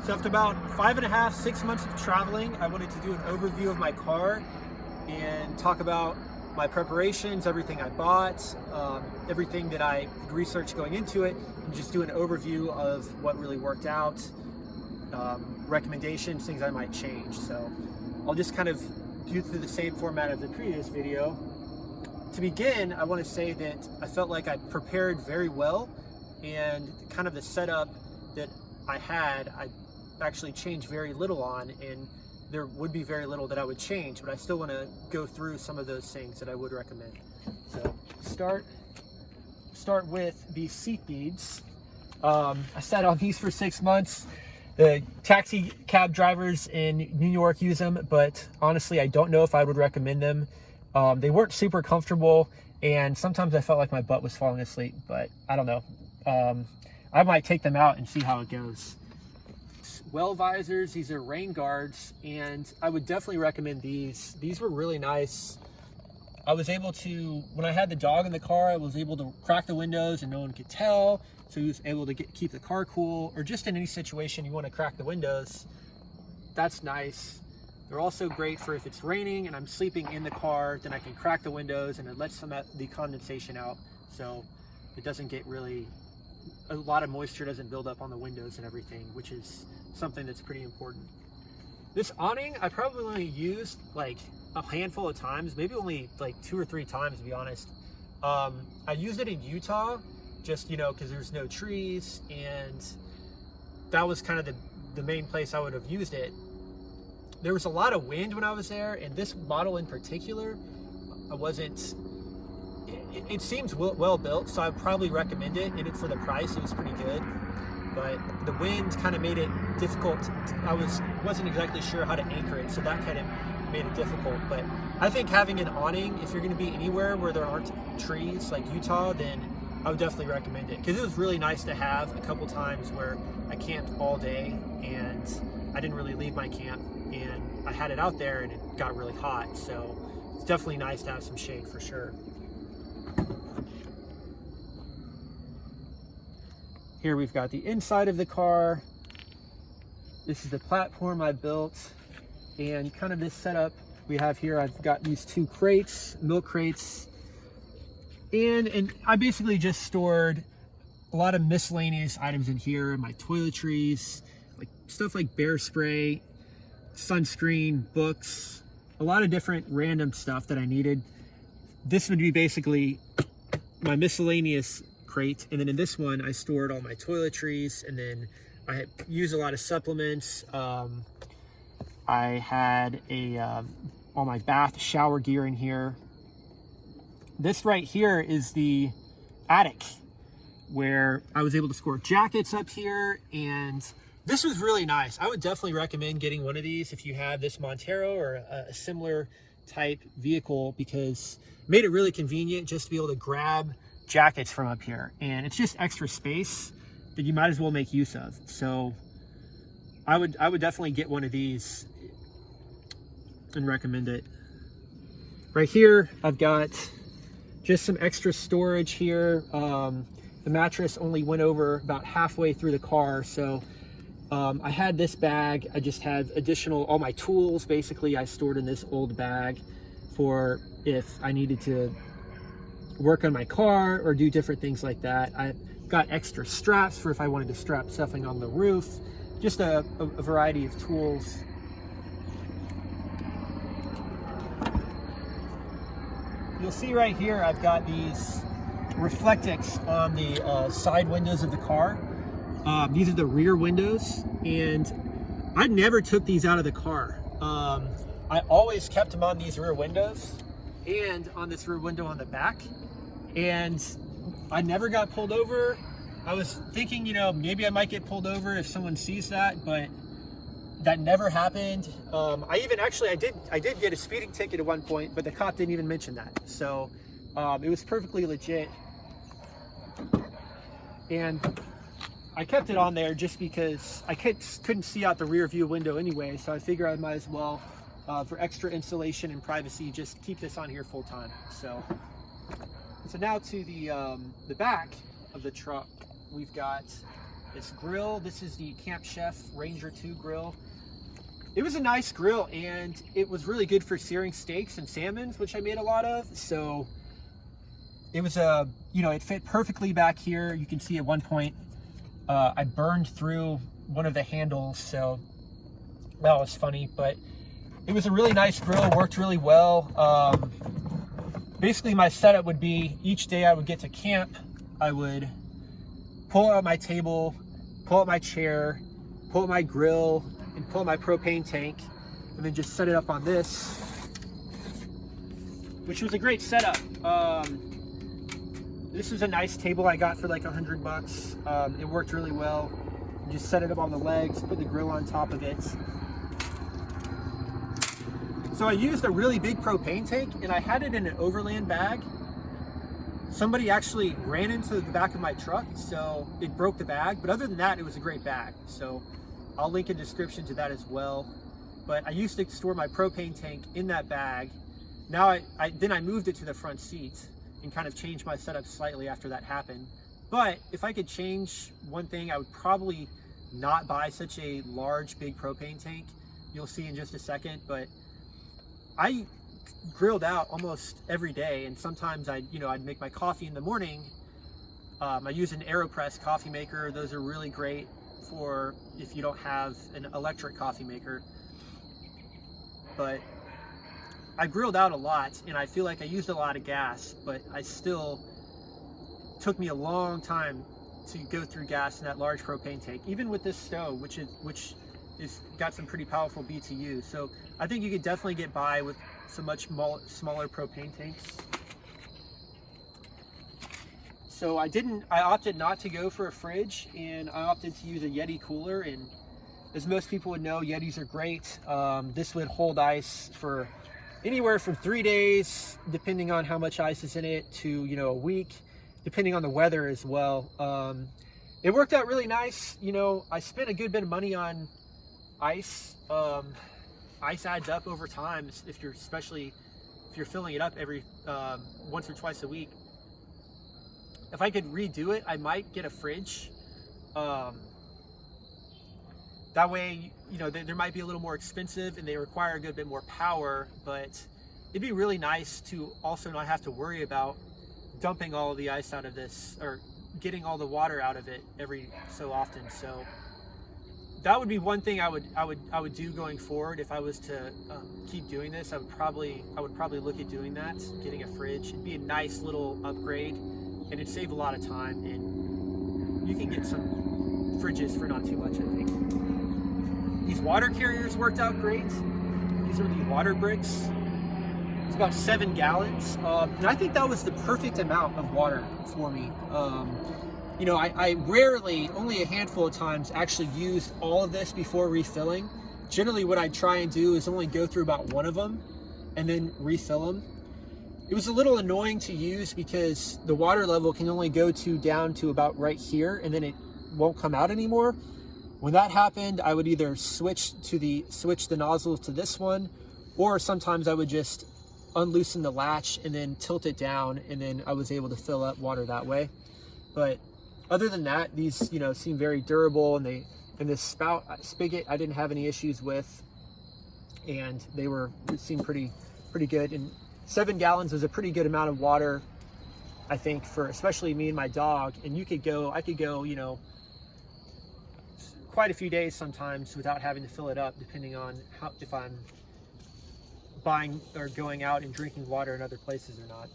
So after about 5.5, 6 months of traveling, I wanted to do an overview of my car and talk about my preparations, everything I bought, everything that I researched going into it, and just do an overview of what really worked out, recommendations, things I might change. So I'll just kind of do through the same format of the previous video. To begin, I want to say that I felt like I prepared very well, and kind of the setup that I had, I actually changed very little on, and there would be very little that I would change, but I still want to go through some of those things that I would recommend. So start with these seat beads. I sat on these for 6 months. The taxi cab drivers in New York use them, but honestly, I don't know if I would recommend them. They weren't super comfortable, and sometimes I felt like my butt was falling asleep, but I don't know. I might take them out and see how it goes. Well visors, these are rain guards, and I would definitely recommend these. These were really nice. I was able to, when I had the dog in the car, I was able to crack the windows and no one could tell. So he was able to keep the car cool, or just in any situation you want to crack the windows. That's nice. They're also great for if it's raining and I'm sleeping in the car, then I can crack the windows and it lets some of the condensation out. So it doesn't get really, a lot of moisture doesn't build up on the windows and everything, which is something that's pretty important. This awning, I probably only used like a handful of times, maybe only like 2 or 3 times, to be honest. I used it in Utah, just, you know, because there's no trees, and that was kind of the main place I would have used it. There was a lot of wind when I was there, and this model in particular, it seems well built, so I'd probably recommend it. And for the price, it was pretty good. But the wind kind of made it difficult. I wasn't exactly sure how to anchor it, so that kind of made it difficult. But I think having an awning, if you're going to be anywhere where there aren't trees like Utah, then I would definitely recommend it, because it was really nice to have a couple times where I camped all day and I didn't really leave my camp, and I had it out there and it got really hot. So it's definitely nice to have some shade for sure. Here we've got the inside of the car. This is the platform I built, and kind of this setup we have here. I've got these 2 crates, milk crates, and I basically just stored a lot of miscellaneous items in here. My toiletries, like stuff like bear spray, sunscreen, books, a lot of different random stuff that I needed. This would be basically my miscellaneous crate, and then in this one I stored all my toiletries, and then I used a lot of supplements. I had all my bath shower gear in here. This right here is the attic where I was able to store jackets up here, and this was really nice. I would definitely recommend getting one of these if you have this Montero or a similar type vehicle, because it made it really convenient just to be able to grab jackets from up here, and it's just extra space that you might as well make use of. So I would definitely get one of these and recommend it. Right here I've got just some extra storage here. The mattress only went over about halfway through the car, so I had this bag. I just had all my tools basically I stored in this old bag for if I needed to work on my car or do different things like that. I got extra straps for if I wanted to strap something on the roof. Just a variety of tools. You'll see right here I've got these Reflectix on the side windows of the car. These are the rear windows, and I never took these out of the car. I always kept them on these rear windows and on this rear window on the back, and I never got pulled over. I was thinking, you know, maybe I might get pulled over if someone sees that, but that never happened. I did get a speeding ticket at one point, but the cop didn't even mention that. So it was perfectly legit, and I kept it on there just because I couldn't see out the rear view window anyway, so I figured I might as well, for extra insulation and privacy, just keep this on here full time. So now to the back of the truck. We've got this grill. This is the Camp Chef Ranger 2 grill. It was a nice grill, and it was really good for searing steaks and salmons, which I made a lot of. So it was it fit perfectly back here. You can see at one point I burned through one of the handles, so that was funny, but it was a really nice grill, worked really well. Basically my setup would be, each day I would get to camp, I would pull out my table, pull out my chair, pull out my grill, and pull out my propane tank, and then just set it up on this, which was a great setup. This is a nice table I got for like $100. It worked really well. You just set it up on the legs, put the grill on top of it. So I used a really big propane tank, and I had it in an Overland bag. Somebody actually ran into the back of my truck, so it broke the bag. But other than that, it was a great bag. So I'll link a description to that as well. But I used to store my propane tank in that bag. Now then I moved it to the front seat and kind of changed my setup slightly after that happened. But if I could change one thing, I would probably not buy such a large, big propane tank. You'll see in just a second, but I grilled out almost every day, and sometimes I'd make my coffee in the morning. I use an AeroPress coffee maker. Those are really great for if you don't have an electric coffee maker. But I grilled out a lot, and I feel like I used a lot of gas, but I still took me a long time to go through gas in that large propane tank, even with this stove, which is got some pretty powerful BTU. So I think you could definitely get by with some much smaller propane tanks. So I opted not to go for a fridge, and I opted to use a Yeti cooler. And as most people would know, Yetis are great. This would hold ice for anywhere from 3 days, depending on how much ice is in it, to a week, depending on the weather as well. It worked out really nice. I spent a good bit of money on ice. Ice adds up over time, especially if you're filling it up every once or twice a week. If I could redo it, I might get a fridge. That way, they might be a little more expensive and they require a good bit more power, but it'd be really nice to also not have to worry about dumping all of the ice out of this, or getting all the water out of it every so often. So that would be one thing I would do going forward. If I was to keep doing this, I would probably look at doing that, getting a fridge. It'd be a nice little upgrade, and it'd save a lot of time, and you can get some fridges for not too much, I think. These water carriers worked out great. These are the water bricks. It's about 7 gallons, and I think that was the perfect amount of water for me. I rarely, only a handful of times, actually used all of this before refilling. Generally, what I try and do is only go through about one of them and then refill them. It was a little annoying to use because the water level can only go down to about right here, and then it won't come out anymore. When that happened, I would either switch the nozzle to this one, or sometimes I would just unloosen the latch and then tilt it down, and then I was able to fill up water that way. But other than that, these seem very durable, and this spigot I didn't have any issues with, and it seemed pretty good. And 7 gallons was a pretty good amount of water, I think, for especially me and my dog. And I could go quite a few days sometimes without having to fill it up, depending on if I'm buying or going out and drinking water in other places or not.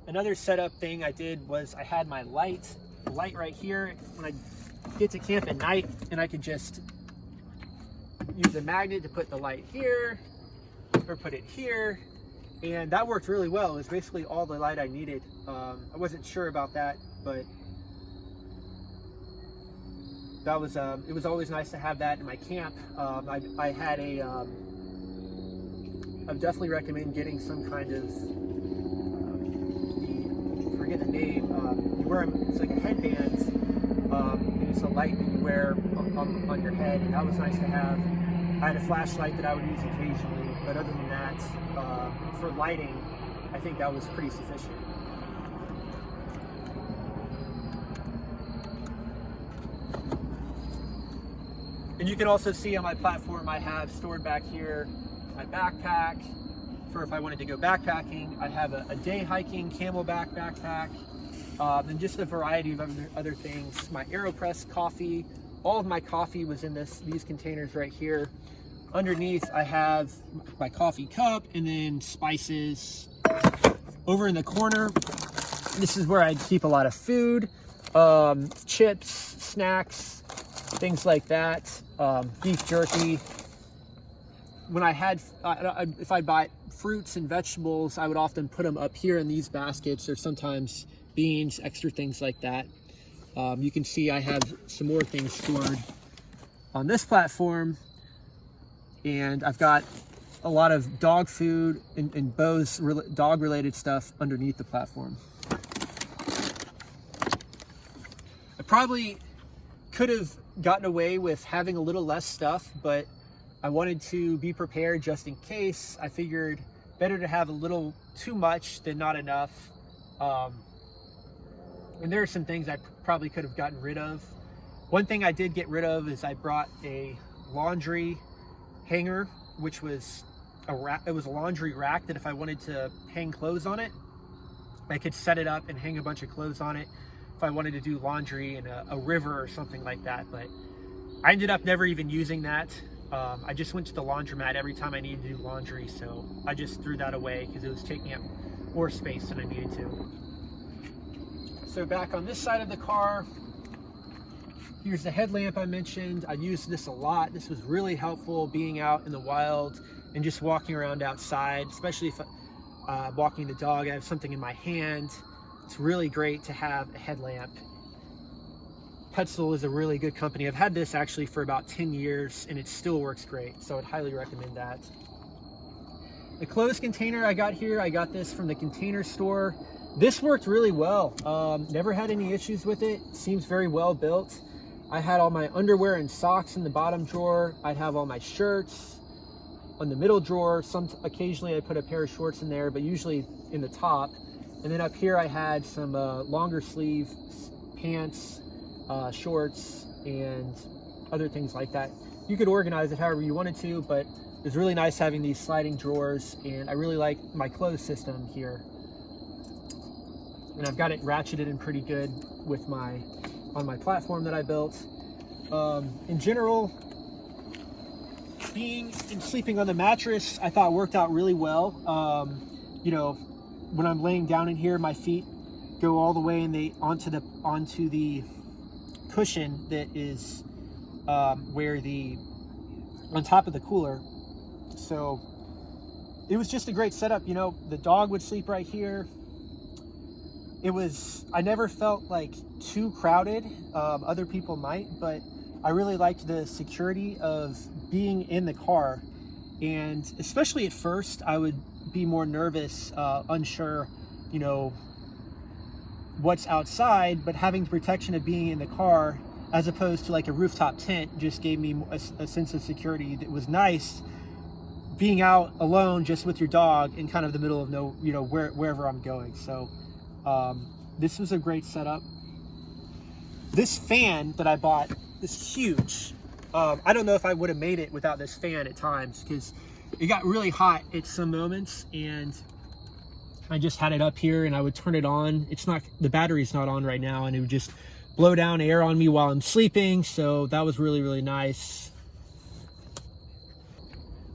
Another setup thing I did was I had my light right here when I get to camp at night, and I could just use a magnet to put the light here or put it here, and that worked really well. It was basically all the light I needed. I wasn't sure about that, but that was it was always nice to have that in my camp. I had I would definitely recommend getting some kind of I forget the name. You wear it's like a headband, and it's a light that you wear on your head, and that was nice to have. I had a flashlight that I would use occasionally, but other than that, for lighting, I think that was pretty sufficient. And you can also see on my platform, I have stored back here my backpack for if I wanted to go backpacking. I have a day hiking camelback backpack, and just a variety of other things. My AeroPress coffee, all of my coffee was in these containers right here. Underneath, I have my coffee cup and then spices. Over in the corner, this is where I keep a lot of food, chips, snacks, things like that, beef jerky. When I had, if I buy fruits and vegetables, I would often put them up here in these baskets, or sometimes beans, extra things like that. You can see I have some more things stored on this platform, and I've got a lot of dog food and Bo's dog related stuff underneath the platform. I probably could have gotten away with having a little less stuff, but I wanted to be prepared just in case. I figured better to have a little too much than not enough. And there are some things I probably could have gotten rid of. One thing I did get rid of is I brought a laundry hanger, which was it was a laundry rack that if I wanted to hang clothes on it, I could set it up and hang a bunch of clothes on it if I wanted to do laundry in a river or something like that. But I ended up never even using that. I just went to the laundromat every time I needed to do laundry, so I just threw that away because it was taking up more space than I needed to. So back on this side of the car, here's the headlamp I mentioned. I used this a lot. This was really helpful being out in the wild and just walking around outside, especially if walking the dog. I have something in my hand. It's really great to have a headlamp. Petzl is a really good company. I've had this actually for about 10 years and it still works great, so I'd highly recommend that. The clothes container I got here, I got this from the Container Store. This worked really well. Never had any issues with it. Seems very well built. I had all my underwear and socks in the bottom drawer. I'd have all my shirts on the middle drawer. Occasionally I put a pair of shorts in there, but usually in the top. And then up here I had some longer sleeve pants, shorts, and other things like that. You could organize it however you wanted to, but it was really nice having these sliding drawers, and I really like my clothes system here. And I've got it ratcheted in pretty good with on my platform that I built. In general, being and sleeping on the mattress, I thought worked out really well. You know, when I'm laying down in here, my feet go all the way onto the cushion that is on top of the cooler. So it was just a great setup. You know, the dog would sleep right here. I never felt like too crowded. Other people might, but I really liked the security of being in the car. And especially at first, I would be more nervous, unsure, you know, what's outside, but having the protection of being in the car as opposed to like a rooftop tent just gave me a sense of security that was nice. Being out alone just with your dog in kind of the middle of wherever I'm going. So this was a great setup. This fan that I bought is huge. I don't know if I would have made it without this fan at times because it got really hot at some moments, and I just had it up here and I would turn it on. The battery's not on right now, and it would just blow down air on me while I'm sleeping. So that was really, really nice.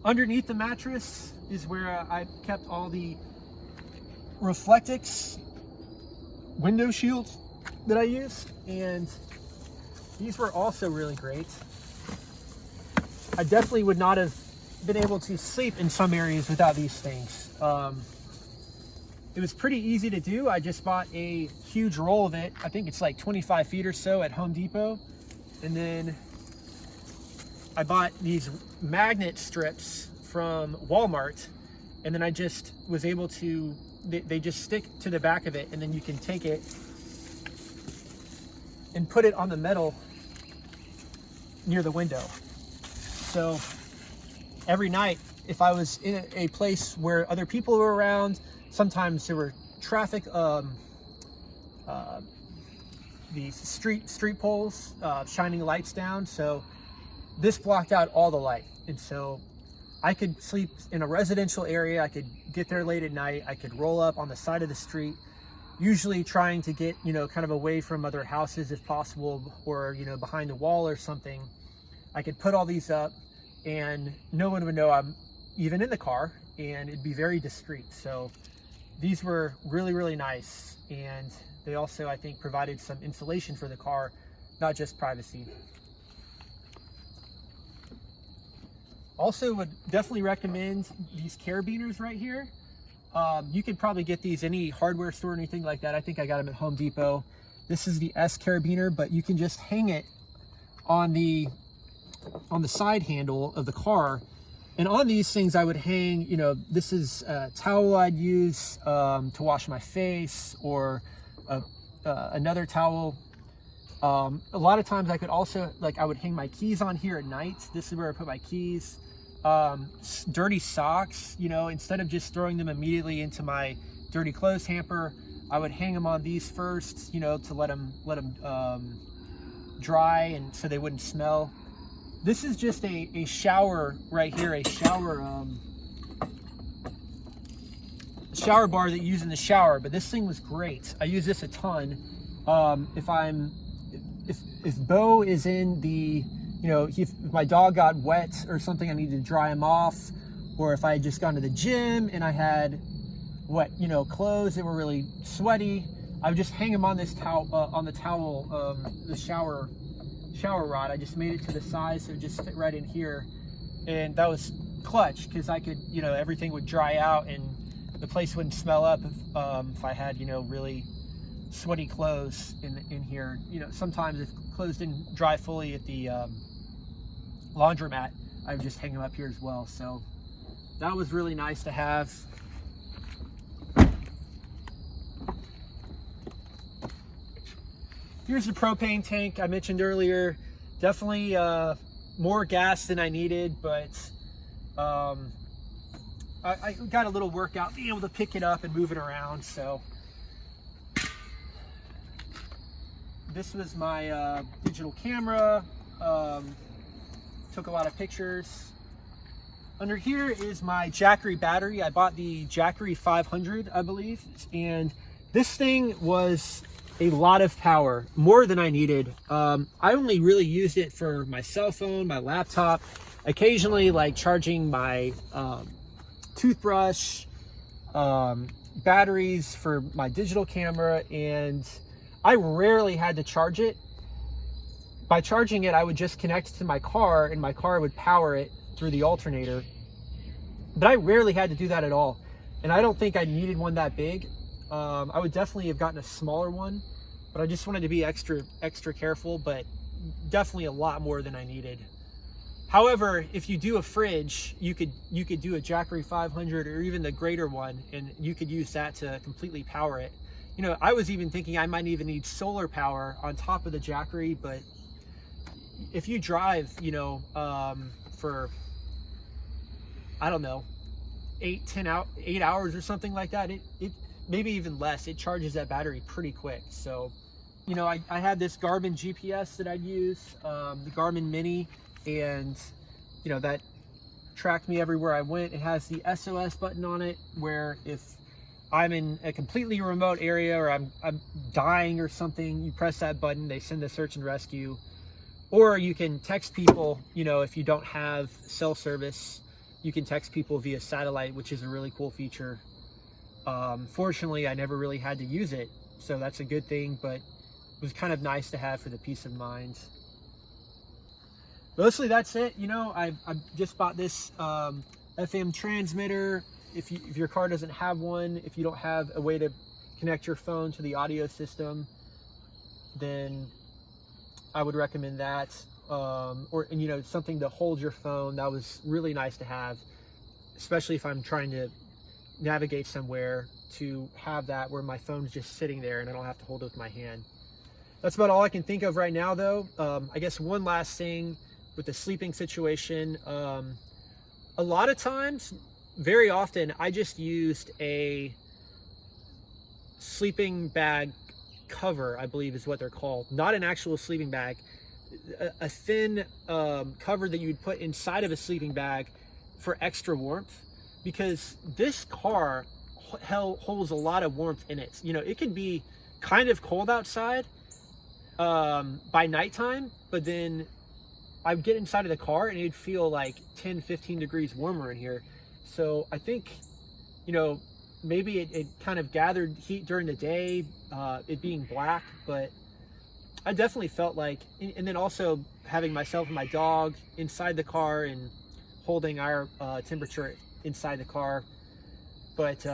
Underneath the mattress is where I kept all the Reflectix window shields that I used, and these were also really great. I definitely would not have been able to sleep in some areas without these things. It was pretty easy to do. I just bought a huge roll of it. I think it's like 25 feet or so at Home Depot. And then I bought these magnet strips from Walmart, and then I just was able to, they just stick to the back of it, and then you can take it and put it on the metal near the window. So every night, if I was in a place where other people were around, sometimes there were traffic, these street poles shining lights down. So this blocked out all the light. And so I could sleep in a residential area. I could get there late at night. I could roll up on the side of the street, usually trying to get, you know, kind of away from other houses if possible, or, you know, behind a wall or something. I could put all these up and no one would know I'm even in the car, and it'd be very discreet. So these were really, really nice. And they also, I think, provided some insulation for the car, not just privacy. Also would definitely recommend these carabiners right here. You could probably get these any hardware store or anything like that. I think I got them at Home Depot. This is the S carabiner, but you can just hang it on the side handle of the car. And on these things I would hang, you know, this is a towel I'd use to wash my face, or another towel. A lot of times I could also, like, I would hang my keys on here at night. This is where I put my keys. Dirty socks, you know, instead of just throwing them immediately into my dirty clothes hamper, I would hang them on these first, you know, to let them dry, and so they wouldn't smell. This is just a shower right here, a shower bar that you use in the shower, but this thing was great. I use this a ton. If Bo is in the, you know, if my dog got wet or something, I needed to dry him off, or if I had just gone to the gym and I had wet, you know, clothes that were really sweaty, I would just hang them on this towel, the shower rod. I just made it to the size so it just fit right in here, and that was clutch because I could, you know, everything would dry out and the place wouldn't smell up if I had, you know, really sweaty clothes in here. You know, sometimes if clothes didn't dry fully at the laundromat, I would just hang them up here as well. So that was really nice to have. Here's the propane tank I mentioned earlier. Definitely more gas than I needed, but I got a little workout being able to pick it up and move it around. So this was my digital camera. Took a lot of pictures. Under here is my Jackery battery. I bought the Jackery 500, I believe, and this thing was a lot of power, more than I needed. I only really used it for my cell phone, my laptop, occasionally like charging my toothbrush, batteries for my digital camera, and I rarely had to charge it. By charging it, I would just connect it to my car and my car would power it through the alternator. But I rarely had to do that at all. And I don't think I needed one that big. I would definitely have gotten a smaller one, but I just wanted to be extra careful, but definitely a lot more than I needed. However, if you do a fridge, you could do a Jackery 500 or even the greater one, and you could use that to completely power it. You know, I was even thinking I might even need solar power on top of the Jackery, but if you drive, you know, for, I don't know, 8 hours or something like that, it maybe even less, it charges that battery pretty quick. So, you know, I had this Garmin GPS that I'd use, the Garmin Mini, and, you know, that tracked me everywhere I went. It has the SOS button on it, where if I'm in a completely remote area or I'm dying or something, you press that button, they send the search and rescue. Or you can text people, you know, if you don't have cell service, you can text people via satellite, which is a really cool feature. Fortunately, I never really had to use it, so that's a good thing, but it was kind of nice to have for the peace of mind. Mostly that's it. You know, I just bought this FM transmitter. If your car doesn't have one, if you don't have a way to connect your phone to the audio system, then I would recommend that. Or, you know, something to hold your phone. That was really nice to have, especially if I'm trying to navigate somewhere, to have that where my phone's just sitting there and I don't have to hold it with my hand. That's about all I can think of right now, though. I guess one last thing with the sleeping situation. A lot of times, very often, I just used a sleeping bag cover, I believe is what they're called. Not an actual sleeping bag. a thin cover that you'd put inside of a sleeping bag for extra warmth, because this car holds a lot of warmth in it. You know, it can be kind of cold outside by nighttime, but then I'd get inside of the car and it'd feel like 10-15 degrees warmer in here. So I think, you know, maybe it kind of gathered heat during the day, it being black, but I definitely felt like, and then also having myself and my dog inside the car and holding our temperature inside the car. But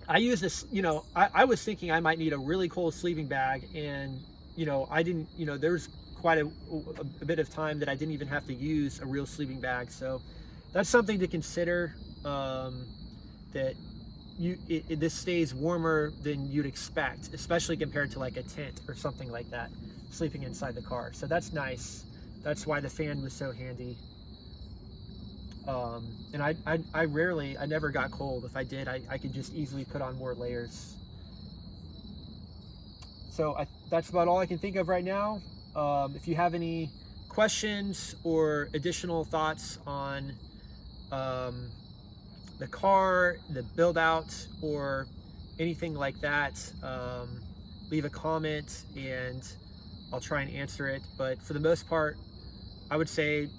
I use this, you know, I was thinking I might need a really cold sleeping bag, and, you know, I didn't, you know, there's quite a bit of time that I didn't even have to use a real sleeping bag. So that's something to consider, that this stays warmer than you'd expect, especially compared to like a tent or something like that, sleeping inside the car. So that's nice. That's why the fan was so handy. And I never got cold. If I did, I could just easily put on more layers. So that's about all I can think of right now. If you have any questions or additional thoughts on the car, the build out, or anything like that, leave a comment and I'll try and answer it. But for the most part, I would say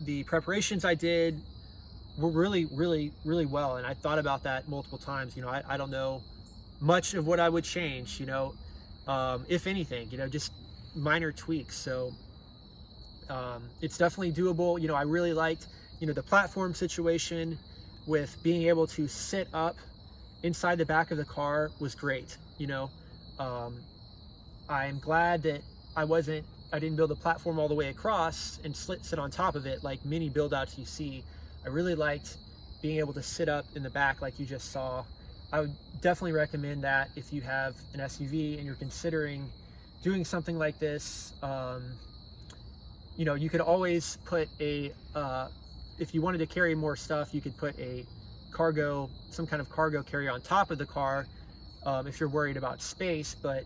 the preparations I did were really well, and I thought about that multiple times. You know, I don't know much of what I would change, you know, if anything, you know, just minor tweaks. So it's definitely doable. You know, I really liked, you know, the platform situation with being able to sit up inside the back of the car was great. You know, I'm glad that I didn't build a platform all the way across and sit on top of it like many build outs you see. I really liked being able to sit up in the back like you just saw. I would definitely recommend that if you have an SUV and you're considering doing something like this. You know, you could always put if you wanted to carry more stuff, you could put some kind of cargo carrier on top of the car if you're worried about space. But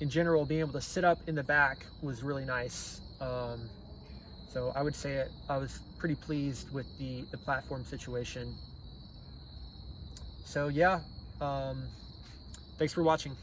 in general, being able to sit up in the back was really nice. So I would say I was pretty pleased with the platform situation. So yeah, thanks for watching.